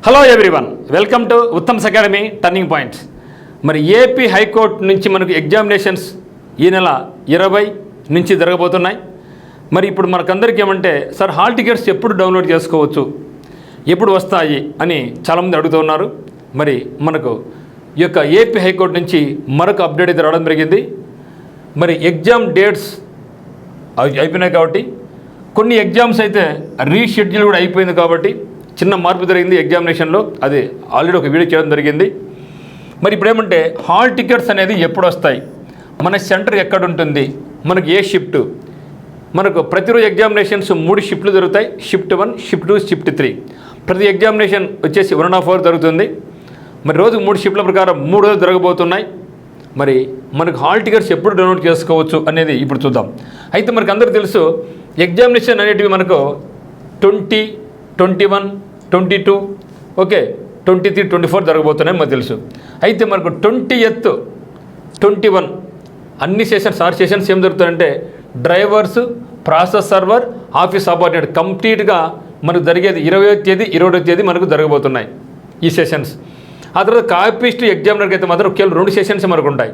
Hello everyone, welcome to Uttam's academy turning points. మరి AP high court నుంచి మనకు ఎగ్జామినేషన్స్ ఈ నెల 20 నుంచి జరగబోతున్నాయి. మరి ఇప్పుడు మనకందరికీ ఏమంటే, సార్ హాల్ టికెట్స్ ఎప్పుడు డౌన్లోడ్ చేసుకోవచ్చు, ఎప్పుడు వస్తాయి అని చాలామంది అడుగుతున్నారు. మరి మనకు ఈ యొక్క ఏపీ హైకోర్టు నుంచి మరొక అప్డేట్ అయితే రావడం జరిగింది. మరి ఎగ్జామ్ డేట్స్ అయిపోయినాయి కాబట్టి, కొన్ని ఎగ్జామ్స్ అయితే రీషెడ్యూల్ కూడా అయిపోయింది కాబట్టి చిన్న మార్పు జరిగింది ఎగ్జామినేషన్లో. అది ఆల్రెడీ ఒక వీడియో చేయడం జరిగింది. మరి ఇప్పుడు ఏమంటే, హాల్ టికెట్స్ అనేది ఎప్పుడు వస్తాయి, మన సెంటర్ ఎక్కడ ఉంటుంది, మనకు ఏ షిఫ్ట్, మనకు ప్రతిరోజు ఎగ్జామినేషన్స్ 3 షిఫ్ట్లు జరుగుతాయి. Shift 1, shift 2, shift 3. ప్రతి ఎగ్జామినేషన్ వచ్చేసి 1.5 అవర్ జరుగుతుంది. మరి రోజు 3 షిఫ్ట్ల ప్రకారం 3 రోజులు జరగబోతున్నాయి. మరి మనకు హాల్ టికెట్స్ ఎప్పుడు డౌన్లోడ్ చేసుకోవచ్చు అనేది ఇప్పుడు చూద్దాం. అయితే మనకు అందరికీ తెలుసు, ఎగ్జామినేషన్ అనేటివి మనకు 20, 21, 22, ఓకే 23, 24 జరగబోతున్నాయి మనకు తెలుసు. అయితే మనకు 20th, 21 అన్ని సెషన్స్ 6 సెషన్స్ ఏం జరుగుతాయంటే, drivers, process server, office subordinate కంప్లీట్గా మనకు జరిగేది 20వ తేదీ, 21వ తేదీ మనకు జరగబోతున్నాయి ఈ సెషన్స్. ఆ తర్వాత కాపీస్ట్ ఎగ్జామినర్కి అయితే మాత్రం కేవలం 2 సెషన్స్ మనకు ఉంటాయి.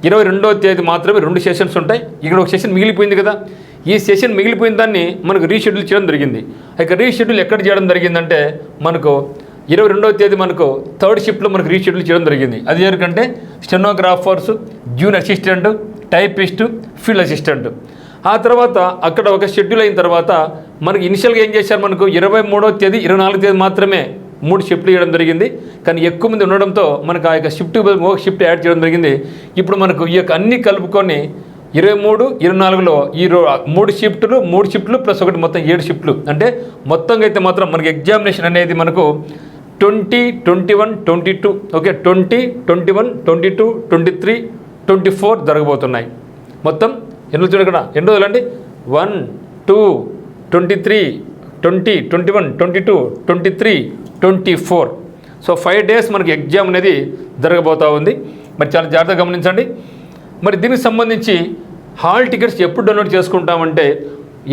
22వ తేదీ మాత్రమే 2 సెషన్స్ ఉంటాయి. ఇక్కడ ఒక సెషన్ మిగిలిపోయింది కదా, ఈ సెషన్ మిగిలిపోయిన దాన్ని మనకు రీషెడ్యూల్ చేయడం జరిగింది. ఇక రీషెడ్యూల్ ఎక్కడ చేయడం జరిగిందంటే, మనకు 22వ తేదీ మనకు 3rd షిఫ్ట్లో మనకు రీషెడ్యూల్ చేయడం జరిగింది. అది ఎవరికంటే, stenographers, junior assistant, typist, field assistant. ఆ తర్వాత అక్కడ ఒక షెడ్యూల్ అయిన తర్వాత మనకు ఇనిషియల్గా ఏం చేశారు, మనకు 23వ తేదీ, 24వ తేదీ మాత్రమే 3 షిఫ్ట్లు చేయడం జరిగింది. కానీ ఎక్కువ మంది ఉండడంతో మనకు ఆ యొక్క షిఫ్ట్ యాడ్ చేయడం జరిగింది. ఇప్పుడు మనకు ఈ యొక్క అన్ని కలుపుకొని 23, 24లో ఈ 3 షిఫ్ట్లు ప్లస్ ఒకటి మొత్తం 7 షిఫ్ట్లు. అంటే మొత్తంగా అయితే మాత్రం మనకి ఎగ్జామినేషన్ అనేది మనకు 20, 21, 22, ఓకే 20, 21, 22, 23, 24 జరగబోతున్నాయి. మొత్తం ఎన్ని రోజులు ఇక్కడ, ఎన్ని రోజులు అండి, 1, 2, 23, 20, 21, 22, 23, 24. సో 5 days మనకి ఎగ్జామ్ అనేది జరగబోతూ ఉంది. మరి చాలా జాగ్రత్తగా గమనించండి. మరి దీనికి సంబంధించి హాల్ టికెట్స్ ఎప్పుడు డౌన్లోడ్ చేసుకుంటామంటే,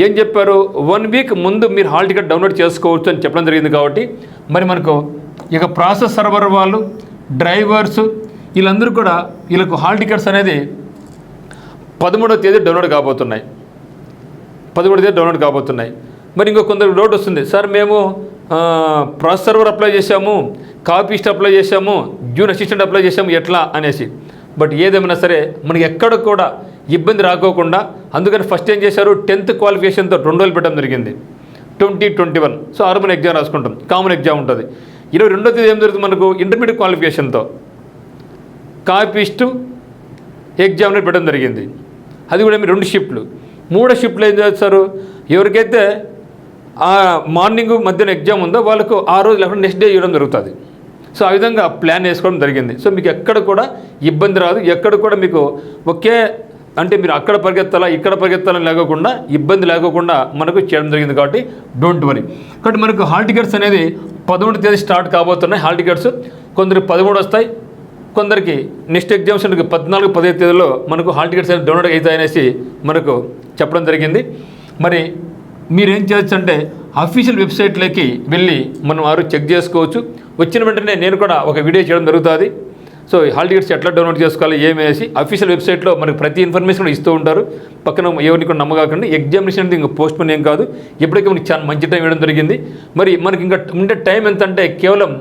ఏం చెప్పారు, 1 వీక్ ముందు మీరు హాల్ టికెట్ డౌన్లోడ్ చేసుకోవచ్చు అని చెప్పడం జరిగింది. కాబట్టి మరి మనకు ఇక ప్రాసెస్ సర్వర్ వాళ్ళు, డ్రైవర్స్ వీళ్ళందరూ కూడా వీళ్ళకు హాల్ టికెట్స్ అనేది 13వ తేదీ డౌన్లోడ్ కాబోతున్నాయి. 13వ తేదీ డౌన్లోడ్ కాబోతున్నాయి. మరి ఇంకో కొందరు డౌట్ వస్తుంది, సార్ మేము ప్రాసెస్ సర్వర్ అప్లై చేశాము, కాపీస్ట్ అప్లై చేశాము, జూనియర్ అసిస్టెంట్ అప్లై చేశాము, ఎట్లా అనేసి. బట్ ఏదేమైనా సరే మనకి ఎక్కడ కూడా ఇబ్బంది రాకోకుండా, అందుకని ఫస్ట్ ఏం చేశారు, 10th క్వాలిఫికేషన్తో 2 రోజులు పెట్టడం జరిగింది. 20, 21 సో ఆర్మన్ ఎగ్జామ్ రాసుకుంటాం, కామన్ ఎగ్జామ్ ఉంటుంది. 22వ తేదీ ఏం జరుగుతుంది, మనకు ఇంటర్మీడియట్ క్వాలిఫికేషన్తో కాపీస్టు ఎగ్జామ్ని పెట్టడం జరిగింది. అది కూడా మీరు 2 షిఫ్ట్లు. 3వ షిఫ్ట్లో ఏం చేస్తారు, ఎవరికైతే ఆ మార్నింగ్ మధ్యన ఎగ్జామ్ ఉందో వాళ్ళకు ఆ రోజు లేకుండా నెక్స్ట్ డే ఇవ్వడం జరుగుతుంది. సో ఆ విధంగా ప్లాన్ వేసుకోవడం జరిగింది. సో మీకు ఎక్కడ కూడా ఇబ్బంది రాదు, ఎక్కడ కూడా మీకు ఒకే అంటే మీరు అక్కడ పరిగెత్తాలా ఇక్కడ పరిగెత్తాలని లేకుండా ఇబ్బంది లేకుండా మనకు చేయడం జరిగింది. కాబట్టి డోంట్ వరీ. కాబట్టి మనకు హాల్ టికెట్స్ అనేది 11వ తేదీ స్టార్ట్ కాబోతున్నాయి. హాల్ టికెట్స్ కొందరికి 13 వస్తాయి, కొందరికి నెక్స్ట్ ఎగ్జామ్షన్కి 14, 15 తేదీలో మనకు హాల్ టికెట్స్ అనేది డౌన్లోడ్ అవుతాయనేసి మనకు చెప్పడం జరిగింది. మరి మీరేం చేయొచ్చు అంటే, అఫీషియల్ వెబ్సైట్లోకి వెళ్ళి మనం వారు చెక్ చేసుకోవచ్చు. వచ్చిన వెంటనే నేను కూడా ఒక వీడియో చేయడం జరుగుతుంది. సో హాల్ టికెట్స్ ఎట్లా డౌన్లోడ్ చేసుకోవాలి ఏమేసి అఫీషియల్ వెబ్సైట్లో మనకు ప్రతి ఇన్ఫర్మేషన్ ఇస్తూ ఉంటారు. పక్కన ఎవరిని కూడా నమ్మకాకండి. ఎగ్జామినేషన్ అనేది ఇంకా పోస్ట్ పోన్ ఏం కాదు, ఎప్పటికీ మనకి చాలా మంచి టైం ఇవ్వడం జరిగింది. మరి మనకి ఇంకా ఉండే టైం ఎంత అంటే కేవలం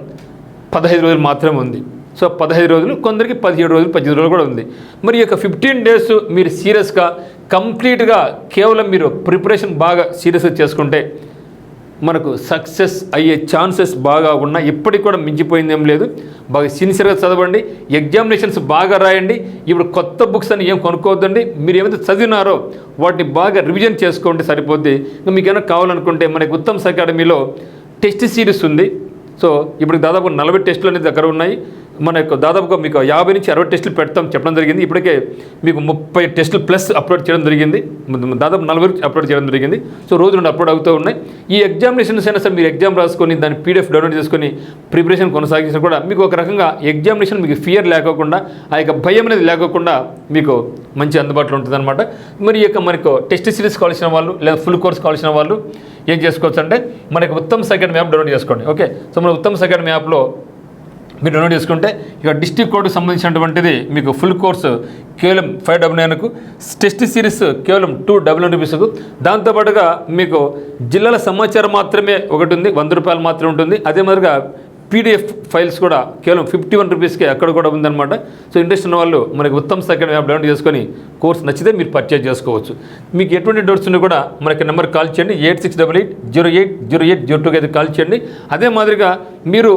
15 రోజులు మాత్రమే ఉంది. సో 15 రోజులు, కొందరికి 17 రోజులు, 18 రోజులు కూడా ఉంది. మరి ఈ యొక్క 15 days మీరు సీరియస్గా కంప్లీట్గా కేవలం మీరు ప్రిపరేషన్ బాగా సీరియస్గా చేసుకుంటే మనకు సక్సెస్ అయ్యే ఛాన్సెస్ బాగా ఉన్నాయి. ఇప్పటికి కూడా మించిపోయింది ఏం లేదు. బాగా సిన్సియర్గా చదవండి, ఎగ్జామినేషన్స్ బాగా రాయండి. ఇప్పుడు కొత్త బుక్స్ అని ఏం కొనుక్కోవద్దండి. మీరు ఏమైతే చదివినారో వాటిని బాగా రివిజన్ చేసుకోండి, సరిపోద్ది. ఇంకా మీకు ఏమైనా కావాలనుకుంటే మనకి ఉత్తమ్స్ అకాడమీలో టెస్ట్ సిరీస్ ఉంది. సో ఇప్పుడు దాదాపు 40 టెస్టులు అనేది దగ్గర ఉన్నాయి. మన యొక్క దాదాపుగా మీకు 50 నుంచి 60 టెస్టులు పెడతాం చెప్పడం జరిగింది. ఇప్పటికే మీకు 30 టెస్టులు ప్లస్ అప్లోడ్ చేయడం జరిగింది. దాదాపు 40 అప్లోడ్ చేయడం జరిగింది. సో రోజు 2 అప్లోడ్ అవుతూ ఉన్నాయి. ఈ ఎగ్జామినేషన్స్ అయినా సరే మీరు ఎగ్జామ్ రాసుకొని దాని పీడిఎఫ్ డౌన్లోడ్ చేసుకొని ప్రిపరేషన్ కొనసాగించిన కూడా మీకు ఒక రకంగా ఎగ్జామినేషన్ మీకు ఫియర్ లేకోకుండా, ఆ యొక్క భయం అనేది లేకోకుండా మీకు మంచి అందుబాటులో ఉంటుందన్నమాట. మరి ఈ యొక్క మనకు టెస్ట్ సిరీస్ కావాల్సిన వాళ్ళు లేదా ఫుల్ కోర్స్ కావాల్సిన వాళ్ళు ఏం చేసుకోవచ్చు అంటే మనకి ఉత్తమ్ అకాడమీ యాప్ డౌన్లోడ్ చేసుకోండి. ఓకే, సో మన ఉత్తమ్ అకాడమీ యాప్లో మీరు డౌన్లోడ్ చేసుకుంటే ఇక డిస్ట్రిక్ట్ కోడ్కి సంబంధించినటువంటిది మీకు ఫుల్ కోర్సు కేవలం 599కు, టెస్ట్ సిరీస్ కేవలం 299 రూపీస్కు, దాంతోపాటుగా మీకు జిల్లాల సమాచారం మాత్రమే ఒకటి ఉంది, 100 రూపాయలు మాత్రమే ఉంటుంది. అదే మాదిరిగా పీడిఎఫ్ ఫైల్స్ కూడా కేవలం 51 రూపీస్కే అక్కడ కూడా ఉందన్నమాట. సో ఇంట్రెస్ట్ ఉన్న వాళ్ళు మనకి ఉత్తమ్ అకాడమీ యాప్ డౌన్లోడ్ చేసుకొని కోర్స్ నచ్చితే మీరు పర్చేజ్ చేసుకోవచ్చు. మీకు ఎటువంటి డౌట్స్ ఉన్నా కూడా మనకి నెంబర్ కాల్ చేయండి, 8688080802కి అయితే కాల్ చేయండి. అదే మాదిరిగా మీరు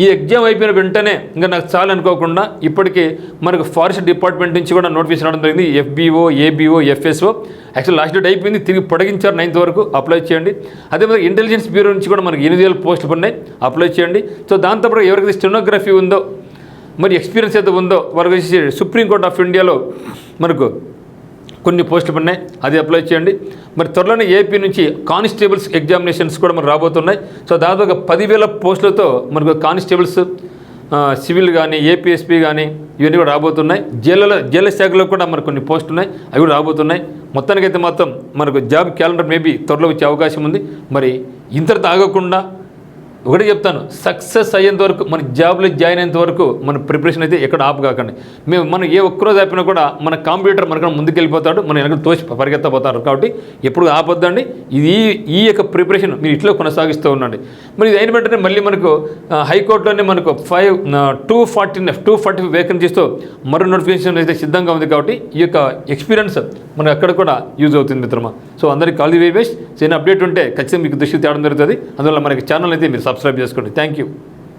ఈ ఎగ్జామ్ అయిపోయిన వెంటనే ఇంకా నాకు చాలా అనుకోకుండా ఇప్పటికీ మనకు ఫారెస్ట్ డిపార్ట్మెంట్ నుంచి కూడా నోటిఫికేషన్ రావడం జరిగింది. FBO, ABO, FSO actual last date అయిపోయింది, తిరిగి పొడిగించారు 9th వరకు. అప్లై చేయండి. అదేవిధంగా ఇంటెలిజెన్స్ బ్యూరో నుంచి కూడా మనకి 8,000 పోస్టులు ఉన్నాయి, అప్లై చేయండి. సో దాంతోపాటు ఎవరికైతే స్టెనోగ్రఫీ ఉందో మరి ఎక్స్పీరియన్స్ అయితే ఉందో వాళ్ళకి వచ్చేసి సుప్రీంకోర్ట్ ఆఫ్ ఇండియాలో మనకు కొన్ని పోస్టులు ఉన్నాయి, అది అప్లై చేయండి. మరి త్వరలోనే ఏపీ నుంచి కానిస్టేబుల్స్ ఎగ్జామినేషన్స్ కూడా మనకు రాబోతున్నాయి. సో దాదాపుగా 10,000 పోస్టులతో మనకు కానిస్టేబుల్స్, సివిల్ కానీ, APSP కానీ ఇవన్నీ కూడా రాబోతున్నాయి. జైళ్ళ శాఖలో కూడా మనకు కొన్ని పోస్టులు ఉన్నాయి, అవి కూడా రాబోతున్నాయి. మొత్తానికైతే మాత్రం మనకు జాబ్ క్యాలెండర్ మేబీ త్వరలో వచ్చే అవకాశం ఉంది. మరి ఇంతటితో ఆగకుండా ఒకటి చెప్తాను, సక్సెస్ అయ్యేంత వరకు మన జాబ్లో జాయిన్ అయ్యేంత వరకు మన ప్రిపరేషన్ అయితే ఎక్కడ ఆపుకాకండి. మనం ఏ ఒక్కరోజు ఆపినా కూడా మన కంప్యూటర్ మనకన్నా ముందుకు వెళ్ళిపోతాడు, మన వెనక తోచి పరిగెత్తపోతారు. కాబట్టి ఎప్పుడు ఆపొద్దండి. ఈ యొక్క ప్రిపరేషన్ మీరు ఇట్లా కొనసాగిస్తూ ఉండండి. మరి ఇది అయిన వెంటనే మళ్ళీ మనకు హైకోర్టులోనే మనకు 240 వేకెన్సీస్తో మరో నోటిఫికేషన్ అయితే సిద్ధంగా ఉంది. కాబట్టి ఈ యొక్క ఎక్స్పీరియన్స్ మనకు అక్కడ కూడా యూజ్ అవుతుంది మిత్రమా. సో అందరికీ ఆల్ ది వెరీ బెస్ట్. ఏదైనా అప్డేట్ ఉంటే ఖచ్చితంగా మీకు దృష్టి తేవడం జరుగుతుంది. అందువల్ల మనకి ఛానల్ అయితే మీరు సబ్స్క్రైబ్ చేసుకోండి. Thank you.